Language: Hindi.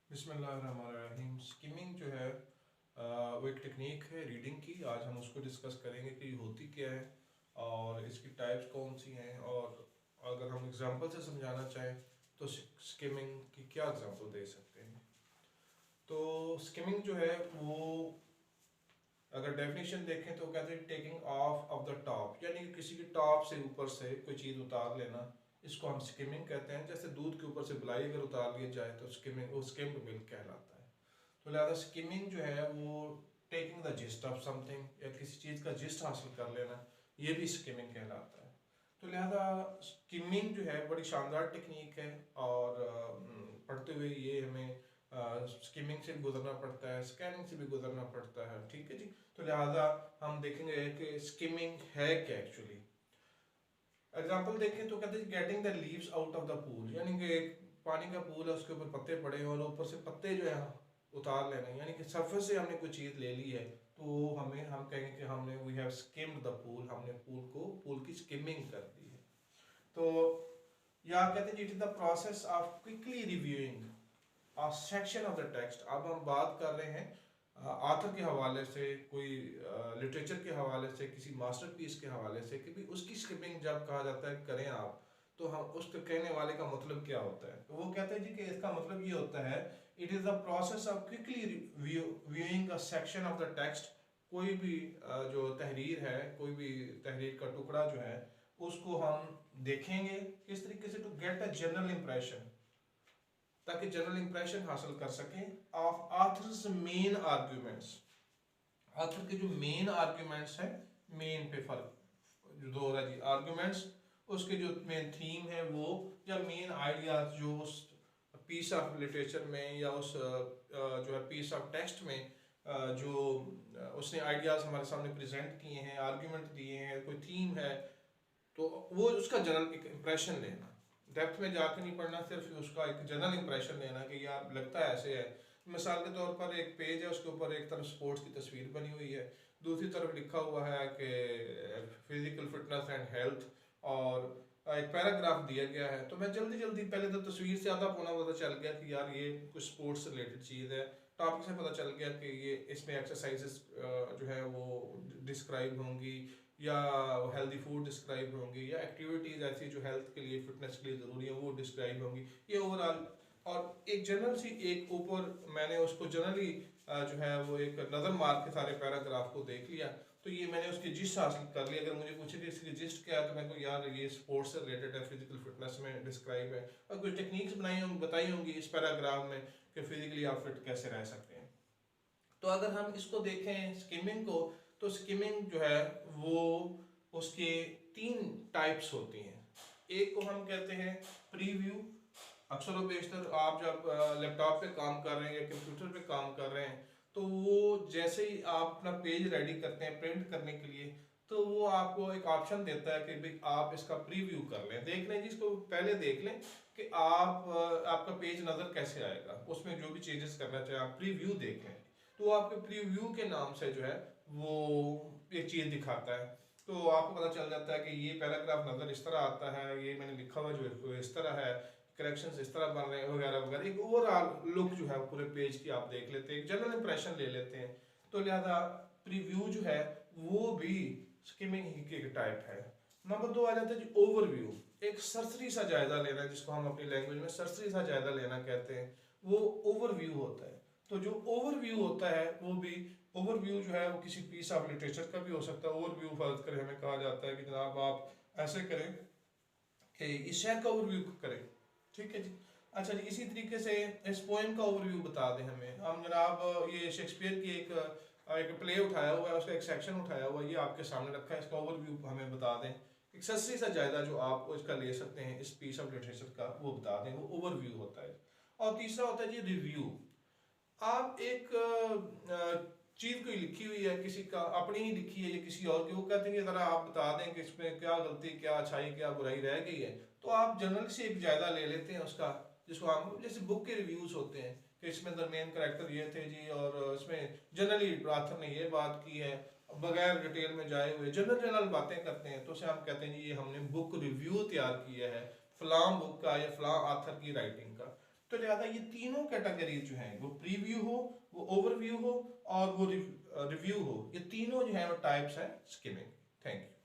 बिस्मिल्लाहिर्रहमानिर्रहीम। स्किमिंग जो है वो एक टेक्निक है रीडिंग की। आज हम उसको डिस्कस करेंगे कि होती क्या है और इसकी टाइप्स कौन सी हैं, और अगर हम एग्जांपल से समझाना चाहें तो स्किमिंग की क्या एग्जांपल दे सकते हैं। तो स्किमिंग जो है वो अगर डेफिनेशन देखें तो कहते हैं टेकिंग ऑफ द टॉप, यानी कि किसी के टॉप से ऊपर से कोई चीज़ उतार लेना, इसको हम स्किमिंग कहते हैं। जैसे दूध के ऊपर से मलाई अगर उतार लिया जाए तो स्किमिंग वो स्किम्ड मिल्क कहलाता है। तो लिहाजा स्किमिंग जो है वो taking the gist of something या किसी चीज़ का जिस्ट हासिल कर लेना, ये भी स्किमिंग कहलाता है। तो लिहाजा स्किमिंग जो है बड़ी शानदार टेक्निक है, और पढ़ते हुए ये हमें स्किमिंग से भी गुजरना पड़ता है, स्कैनिंग से भी गुजरना पड़ता है। ठीक है जी। तो लिहाजा हम देखेंगे कि स्किमिंग है क्या एक्चुअली। एग्जाम्पल देखें तो कहते हैं getting the leaves out of the pool, यानी कि एक पानी का पूल है, उसके ऊपर पत्ते पड़े हैं और ऊपर से पत्ते जो है उतार लेना, यानी कि सरफेस से हमने कोई चीज़ ले ली है तो हम कहेंगे कि हमने we have skimmed the pool, हमने पूल की स्किमिंग कर दी है। तो या कहते हैं it is the process of quickly reviewing a section of the text. अब हम बात कर रहे हैं आथर के हवाले से, कोई लिटरेचर के हवाले से, किसी मास्टरपीस के हवाले से, कि भी उसकी स्किपिंग जब कहा जाता है करें आप, तो हम उसके कहने वाले का मतलब क्या होता है। तो वो कहते हैं जी कि इसका मतलब ये होता है it is the process of quickly viewing a section of the text. कोई भी जो तहरीर है, कोई भी तहरीर का टुकड़ा जो है उसको हम देखेंगे किस तरीके से, to get a general impression, ताकि जनरल इंप्रेशन हासिल कर सकें of author's main arguments. Author के जो मेन आर्ग्यूमेंट्स हैं, मेन पे फर्क जो दो रहा जी आर्ग्यूमेंट्स, उसके जो मेन थीम है वो, या मेन आइडियाज जो उस पीस ऑफ लिटरेचर में या उस जो है पीस ऑफ टेक्स्ट में जो उसने आइडियाज हमारे सामने प्रेजेंट किए हैं, आर्ग्यूमेंट दिए हैं, कोई थीम है, तो वो उसका जनरल एक इम्प्रेशन लेना। डेप्थ में जाकर नहीं पढ़ना, सिर्फ उसका एक जनरल इंप्रेशन लेना कि यार लगता है ऐसे है। मिसाल के तौर पर एक पेज है, उसके ऊपर एक तरफ स्पोर्ट्स की तस्वीर बनी हुई है, दूसरी तरफ लिखा हुआ है कि फिजिकल फिटनेस एंड हेल्थ, और एक पैराग्राफ दिया गया है। तो मैं जल्दी जल्दी पहले तो तस्वीर से आधा पौना पता चल गया कि यार ये कुछ स्पोर्ट्स से रिलेटेड चीज़ है, टॉपिक से पता चल गया कि ये इसमें एक्सरसाइजेस जो है वो डिस्क्राइब होंगी, या हेल्दी फूड डिस्क्राइब होंगी, या एक्टिविटीज़ ऐसी जो हेल्थ के लिए, फिटनेस के लिए ज़रूरी है वो डिस्क्राइब होंगी, ये ओवरऑल। और एक जनरल सी एक ऊपर मैंने उसको जनरली जो है वो एक नज़र मार के सारे पैराग्राफ को देख लिया, तो ये मैंने उसकी जिस्ट हासिल कर ली। अगर मुझे पूछे कि इसकी जिस्ट क्या है, तो मैं को यार ये स्पोर्ट्स से रिलेटेड है, फिजिकल फिटनेस में डिस्क्राइब है, और कुछ टेक्निक्स बनाई होंगी, बताई होंगी इस पैराग्राफ में कि फिजिकली आप फिट कैसे रह सकते हैं। तो अगर हम इसको देखें स्किमिंग को, तो स्किमिंग जो है वो उसके तीन टाइप्स होती हैं। एक को हम कहते हैं प्रीव्यू। अक्सर व बेशतर आप जब लैपटॉप पे काम कर रहे हैं या कंप्यूटर पे काम कर रहे हैं, तो वो जैसे ही आप अपना पेज रेडी करते हैं प्रिंट करने के लिए, तो वो आपको एक ऑप्शन देता है कि भाई आप इसका प्रीव्यू कर लें, देख लें जिसको पहले देख लें कि आपका पेज नज़र कैसे आएगा, उसमें जो भी चेंजेस करना चाहे आप प्रीव्यू देख लें। तो आपके प्रीव्यू के नाम से जो है वो एक चीज़ दिखाता है, तो आपको पता चल जाता है कि ये पैराग्राफ नज़र इस तरह आता है, ये मैंने लिखा हुआ जो है इस तरह है, करेक्शंस इस तरह बन रहे हैं, वगैरह वगैरह। एक ओवरऑल लुक जो है पूरे पेज की आप देख लेते हैं, एक जनरल इंप्रेशन ले लेते हैं। तो लिहाजा प्रीव्यू जो है वो भी स्किमिंग ही की एक टाइप है। नंबर 2 आ जाता है जी ओवरव्यू, एक सरसरी सा जायजा लेना, जिसको हम अपनी लैंग्वेज में सरसरी सा जायजा लेना कहते हैं, वो ओवरव्यू होता है। तो जो ओवरव्यू होता है वो भी, ओवरव्यू जो है वो किसी पीस ऑफ लिटरेचर का भी हो सकता है। ओवरव्यू फर्ज करें हमें कहा जाता है कि जनाब आप ऐसे करें कि इस शहर का ओवरव्यू करें, ठीक है जी। अच्छा जी, इसी तरीके से इस पोएम का ओवरव्यू बता दें हमें, हम जनाब ये शेक्सपियर की एक प्ले उठाया हुआ है, उसका एक सेक्शन उठाया हुआ है, ये आपके सामने रखा है, इसका ओवरव्यू हमें बता दें। एक सस्ती सा जायजा जो आप इसका ले सकते हैं इस पीस ऑफ लिटरेचर का, वो बता दें, वो ओवरव्यू होता है। और तीसरा होता है जी रिव्यू। आप एक चीज कोई लिखी हुई है, किसी का अपनी ही लिखी है या किसी और की, वो कहते हैं कि जरा आप बता दें कि इसमें क्या गलती, क्या अच्छाई, क्या बुराई रह गई है। तो आप जनरल से एक जायजा ले लेते हैं उसका, जिसको हम जैसे बुक के रिव्यूज होते हैं कि इसमें द मेन कैरेक्टर ये थे जी, और इसमें जनरली ऑथर ने ये बात की है, बगैर डिटेल में जाए हुए जनरल जनरल बातें करते हैं, तो उसे हम कहते हैं जी ये हमने बुक रिव्यू तैयार किया है फलां बुक का या फलां ऑथर की राइटिंग का। तो लिहाजा ये तीनों कैटेगरी जो हैं, वो प्रीव्यू हो, वो ओवरव्यू हो और वो रिव्यू हो, ये तीनों जो है वो टाइप्स हैं स्किमिंग। Thank you.